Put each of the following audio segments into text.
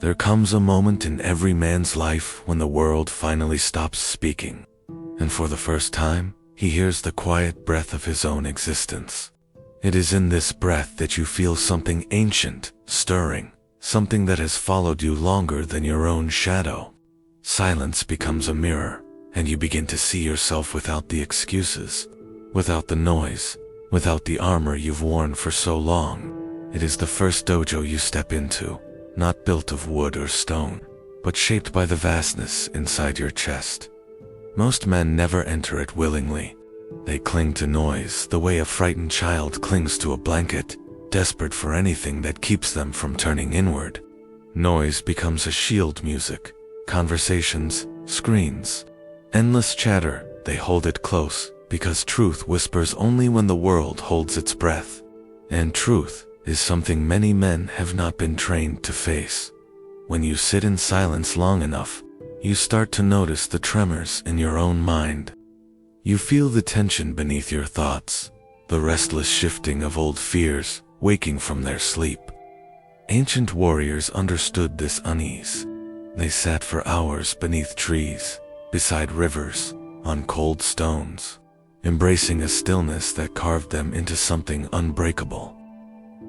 There comes a moment in every man's life when the world finally stops speaking, and for the first time, he hears the quiet breath of his own existence. It is in this breath that you feel something ancient, stirring, something that has followed you longer than your own shadow. Silence becomes a mirror, and you begin to see yourself without the excuses, without the noise, without the armor you've worn for so long. It is the first dojo you step into, not built of wood or stone, but shaped by the vastness inside your chest. Most men never enter it willingly. They cling to noise the way a frightened child clings to a blanket, desperate for anything that keeps them from turning inward. Noise becomes a shield music, conversations, screens, endless chatter. They hold it close because truth whispers only when the world holds its breath. And truth is something many men have not been trained to face. When you sit in silence long enough, you start to notice the tremors in your own mind. You feel the tension beneath your thoughts, the restless shifting of old fears waking from their sleep. Ancient warriors understood this unease. They sat for hours beneath trees, beside rivers, on cold stones, embracing a stillness that carved them into something unbreakable.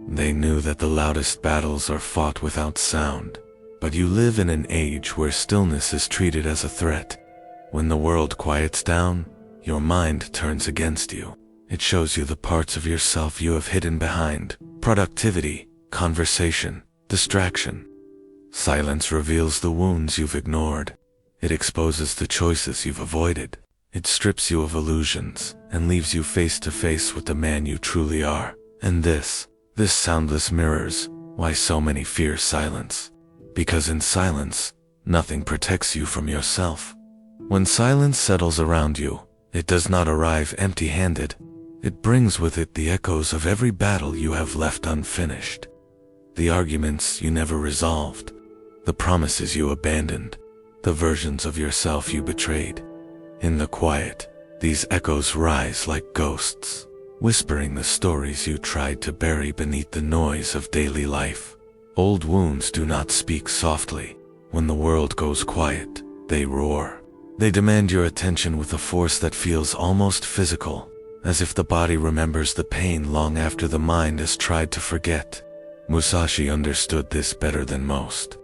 They knew that the loudest battles are fought without sound, but you live in an age where stillness is treated as a threat. When the world quiets down, your mind turns against you. It shows you the parts of yourself you have hidden behind productivity, conversation, distraction. Silence reveals the wounds you've ignored. It exposes the choices you've avoided. It strips you of illusions and leaves you face to face with the man you truly are. And this soundless mirrors why so many fear silence. Because in silence, nothing protects you from yourself. When silence settles around you, it does not arrive empty-handed. It brings with it the echoes of every battle you have left unfinished, the arguments you never resolved, the promises you abandoned, the versions of yourself you betrayed. In the quiet, these echoes rise like ghosts, whispering the stories you tried to bury beneath the noise of daily life. Old wounds do not speak softly. When the world goes quiet, they roar. They demand your attention with a force that feels almost physical, as if the body remembers the pain long after the mind has tried to forget. Musashi understood this better than most.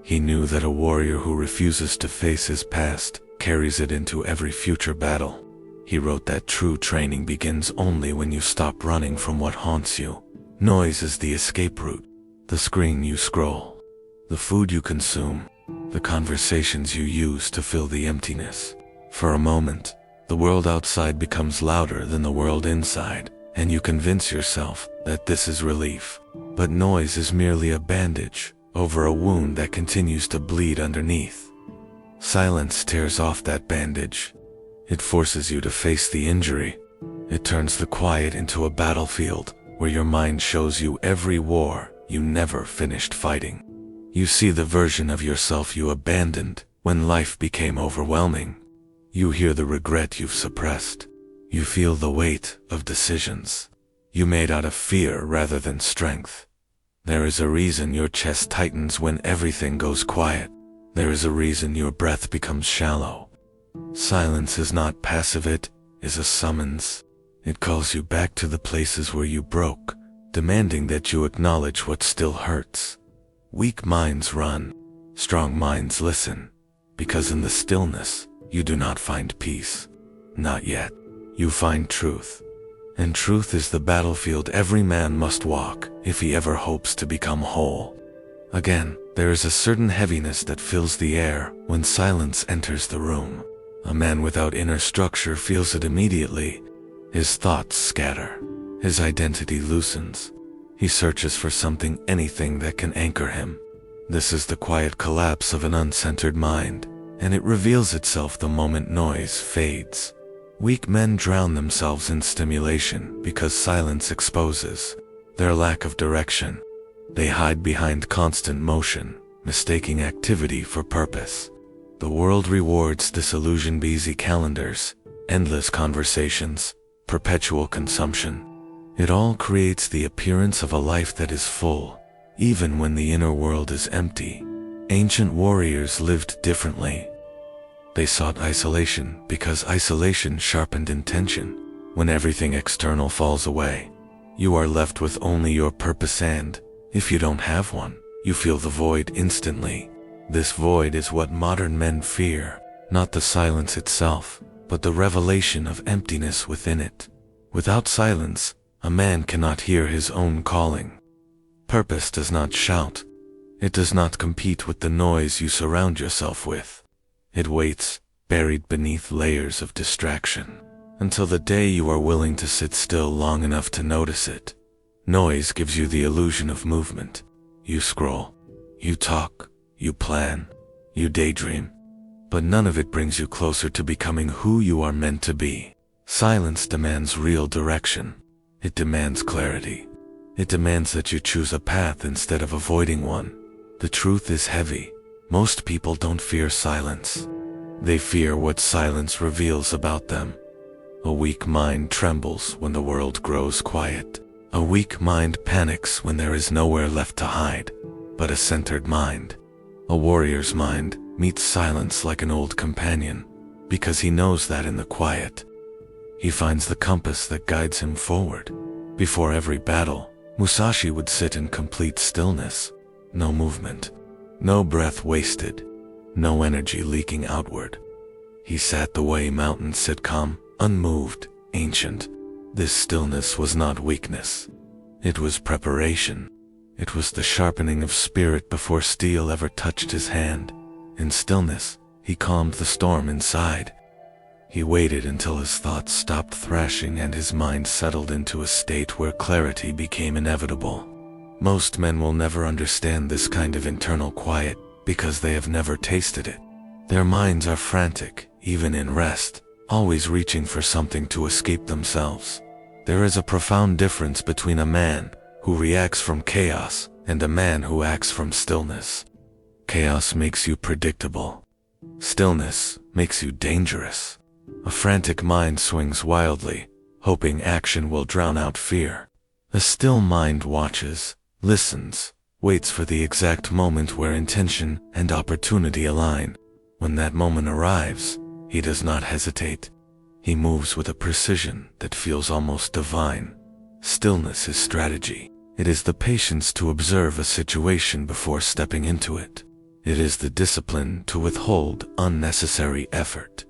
He knew that a warrior who refuses to face his past carries it into every future battle. He wrote that true training begins only when you stop running from what haunts you. Noise is the escape route, the screen you scroll, the food you consume, the conversations you use to fill the emptiness. For a moment, the world outside becomes louder than the world inside, and you convince yourself that this is relief. But noise is merely a bandage over a wound that continues to bleed underneath. Silence tears off that bandage. It forces you to face the injury. It turns the quiet into a battlefield where your mind shows you every war you never finished fighting. You see the version of yourself you abandoned when life became overwhelming. You hear the regret you've suppressed. You feel the weight of decisions you made out of fear rather than strength. There is a reason your chest tightens when everything goes quiet. There is a reason your breath becomes shallow. Silence is not passive, it is a summons. It calls you back to the places where you broke, demanding that you acknowledge what still hurts. Weak minds run, strong minds listen, because in the stillness, you do not find peace. Not yet. You find truth. And truth is the battlefield every man must walk if he ever hopes to become whole. Again, there is a certain heaviness that fills the air when silence enters the room. A man without inner structure feels it immediately. His thoughts scatter. His identity loosens. He searches for something, anything that can anchor him. This is the quiet collapse of an uncentered mind, and it reveals itself the moment noise fades. Weak men drown themselves in stimulation because silence exposes their lack of direction. They hide behind constant motion, mistaking activity for purpose. The world rewards disillusion, busy calendars, endless conversations, perpetual consumption. It all creates the appearance of a life that is full, even when the inner world is empty. Ancient warriors lived differently. They sought isolation because isolation sharpened intention. When everything external falls away, you are left with only your purpose, and if you don't have one, you feel the void instantly. This void is what modern men fear, not the silence itself, but the revelation of emptiness within it. Without silence, a man cannot hear his own calling. Purpose does not shout. It does not compete with the noise you surround yourself with. It waits, buried beneath layers of distraction, until the day you are willing to sit still long enough to notice it. Noise gives you the illusion of movement. You scroll, you talk, you plan, you daydream, but none of it brings you closer to becoming who you are meant to be. Silence demands real direction. It demands clarity. It demands that you choose a path instead of avoiding one. The truth is heavy. Most people don't fear silence. They fear what silence reveals about them. A weak mind trembles when the world grows quiet. A weak mind panics when there is nowhere left to hide. But a centered mind, a warrior's mind, meets silence like an old companion, because he knows that in the quiet, he finds the compass that guides him forward. Before every battle, Musashi would sit in complete stillness. No movement, no breath wasted, no energy leaking outward. He sat the way mountains sit, calm, unmoved, ancient. This stillness was not weakness. It was preparation. It was the sharpening of spirit before steel ever touched his hand. In stillness, he calmed the storm inside. He waited until his thoughts stopped thrashing and his mind settled into a state where clarity became inevitable. Most men will never understand this kind of internal quiet because they have never tasted it. Their minds are frantic, even in rest, always reaching for something to escape themselves. There is a profound difference between a man who reacts from chaos and a man who acts from stillness. Chaos makes you predictable. Stillness makes you dangerous. A frantic mind swings wildly, hoping action will drown out fear. A still mind watches, listens, waits for the exact moment where intention and opportunity align. When that moment arrives, he does not hesitate. He moves with a precision that feels almost divine. Stillness is strategy. It is the patience to observe a situation before stepping into it. It is the discipline to withhold unnecessary effort.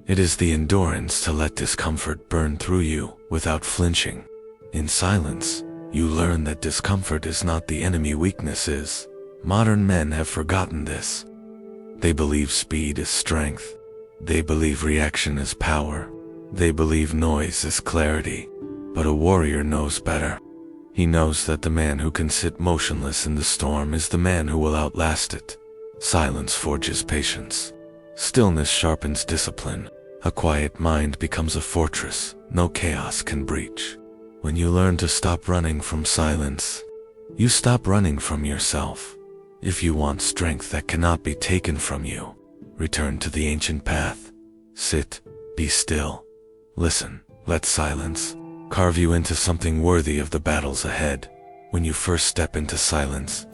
It is the endurance to let discomfort burn through you without flinching. In silence, you learn that discomfort is not the enemy, weakness is. Modern men have forgotten this. They believe speed is strength. They believe reaction is power. They believe noise is clarity. But a warrior knows better. He knows that the man who can sit motionless in the storm is the man who will outlast it. Silence forges patience. Stillness sharpens discipline. A quiet mind becomes a fortress no chaos can breach. When you learn to stop running from silence, you stop running from yourself. If you want strength that cannot be taken from you, return to the ancient path. Sit, be still, listen, let silence carve you into something worthy of the battles ahead. When you first step into silence,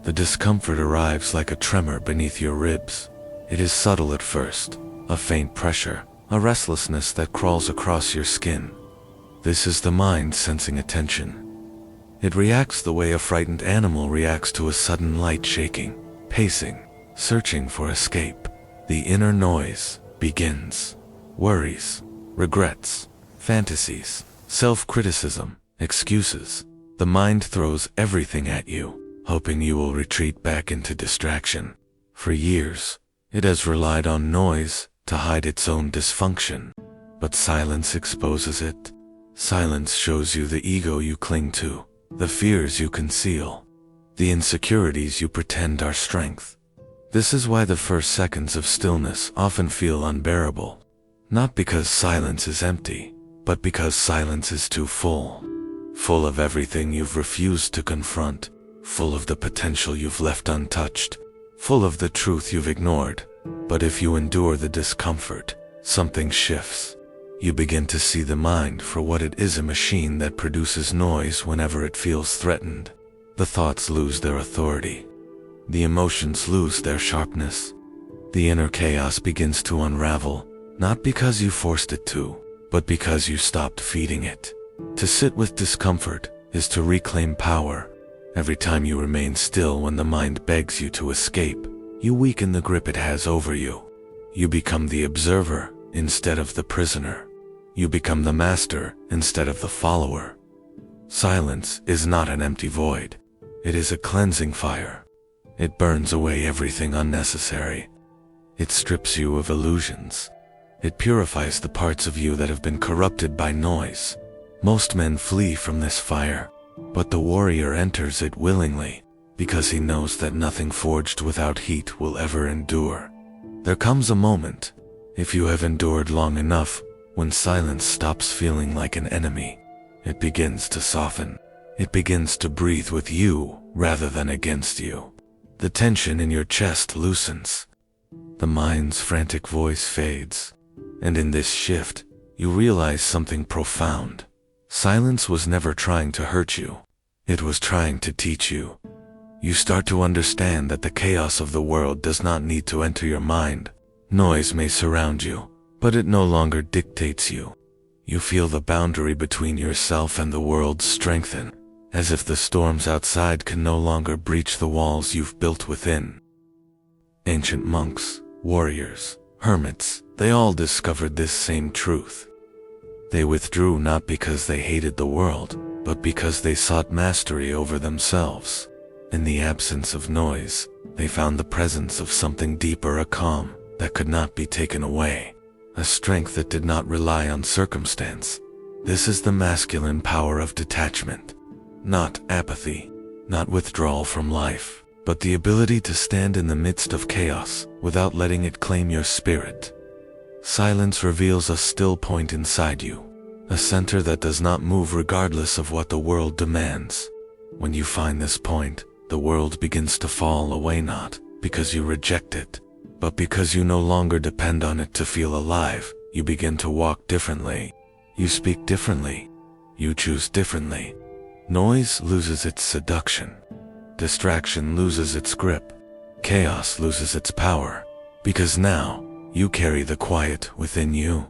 the discomfort arrives like a tremor beneath your ribs. It is subtle at first, a faint pressure, a restlessness that crawls across your skin. This is the mind sensing attention. It reacts the way a frightened animal reacts to a sudden light shaking, pacing, searching for escape. The inner noise begins. Worries, regrets, fantasies, self-criticism, excuses. The mind throws everything at you, hoping you will retreat back into distraction. For years, it has relied on noise to hide its own dysfunction. But silence exposes it. Silence shows you the ego you cling to, the fears you conceal, the insecurities you pretend are strength. This is why the first seconds of stillness often feel unbearable. Not because silence is empty, but because silence is too full. Full of everything you've refused to confront, full of the potential you've left untouched, full of the truth you've ignored. But if you endure the discomfort, something shifts. You begin to see the mind for what it is, a machine that produces noise whenever it feels threatened. The thoughts lose their authority. The emotions lose their sharpness. The inner chaos begins to unravel, not because you forced it to, but because you stopped feeding it. To sit with discomfort is to reclaim power. Every time you remain still when the mind begs you to escape, you weaken the grip it has over you. You become the observer instead of the prisoner. You become the master instead of the follower. Silence is not an empty void. It is a cleansing fire. It burns away everything unnecessary. It strips you of illusions. It purifies the parts of you that have been corrupted by noise. Most men flee from this fire, but the warrior enters it willingly, because he knows that nothing forged without heat will ever endure. There comes a moment, if you have endured long enough, when silence stops feeling like an enemy. It begins to soften. It begins to breathe with you rather than against you. The tension in your chest loosens. The mind's frantic voice fades. And in this shift, you realize something profound. Silence was never trying to hurt you. It was trying to teach you. You start to understand that the chaos of the world does not need to enter your mind. Noise may surround you, but it no longer dictates you. You feel the boundary between yourself and the world strengthen, as if the storms outside can no longer breach the walls you've built within. Ancient monks, warriors, hermits, they all discovered this same truth. They withdrew not because they hated the world, but because they sought mastery over themselves. In the absence of noise, they found the presence of something deeper, a calm that could not be taken away, a strength that did not rely on circumstance. This is the masculine power of detachment. Not apathy, not withdrawal from life, but the ability to stand in the midst of chaos without letting it claim your spirit. Silence reveals a still point inside you, a center that does not move regardless of what the world demands. When you find this point, the world begins to fall away, not because you reject it, but because you no longer depend on it to feel alive. You begin to walk differently. You speak differently. You choose differently. Noise loses its seduction. Distraction loses its grip. Chaos loses its power, because now you carry the quiet within you,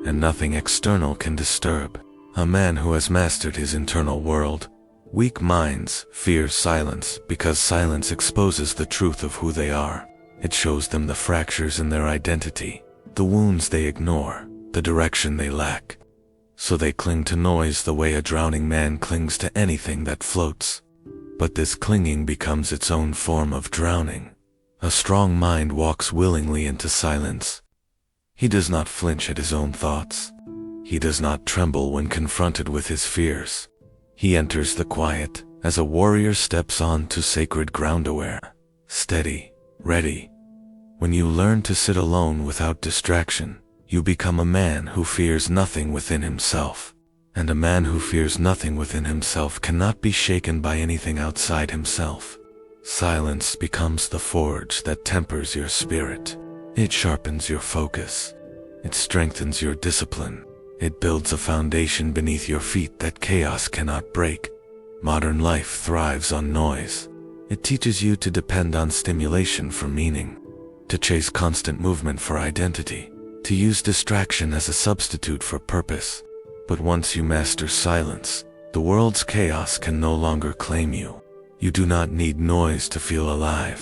and nothing external can disturb. A man who has mastered his internal world. Weak minds fear silence because silence exposes the truth of who they are. It shows them the fractures in their identity, the wounds they ignore, the direction they lack. So they cling to noise the way a drowning man clings to anything that floats. But this clinging becomes its own form of drowning. A strong mind walks willingly into silence. He does not flinch at his own thoughts. He does not tremble when confronted with his fears. He enters the quiet as a warrior steps on to sacred ground, aware, steady, ready. When you learn to sit alone without distraction, you become a man who fears nothing within himself. And a man who fears nothing within himself cannot be shaken by anything outside himself. Silence becomes the forge that tempers your spirit. It sharpens your focus. It strengthens your discipline. It builds a foundation beneath your feet that chaos cannot break. Modern life thrives on noise. It teaches you to depend on stimulation for meaning, to chase constant movement for identity, to use distraction as a substitute for purpose. But once you master silence, the world's chaos can no longer claim you. You do not need noise to feel alive.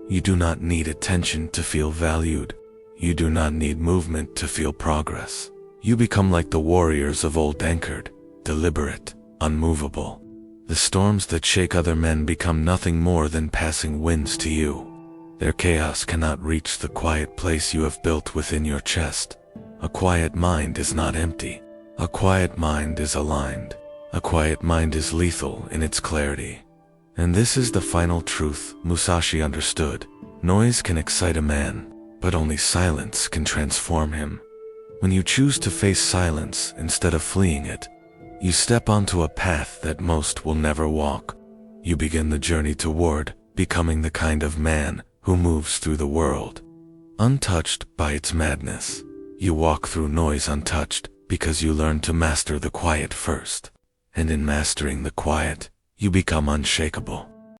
You do not need attention to feel valued. You do not need movement to feel progress. You become like the warriors of old, anchored, deliberate, unmovable. The storms that shake other men become nothing more than passing winds to you. Their chaos cannot reach the quiet place you have built within your chest. A quiet mind is not empty. A quiet mind is aligned. A quiet mind is lethal in its clarity. And this is the final truth Musashi understood. Noise can excite a man, but only silence can transform him. When you choose to face silence instead of fleeing it, you step onto a path that most will never walk. You begin the journey toward becoming the kind of man who moves through the world, untouched by its madness. You walk through noise untouched because you learn to master the quiet first. And in mastering the quiet, you become unshakable.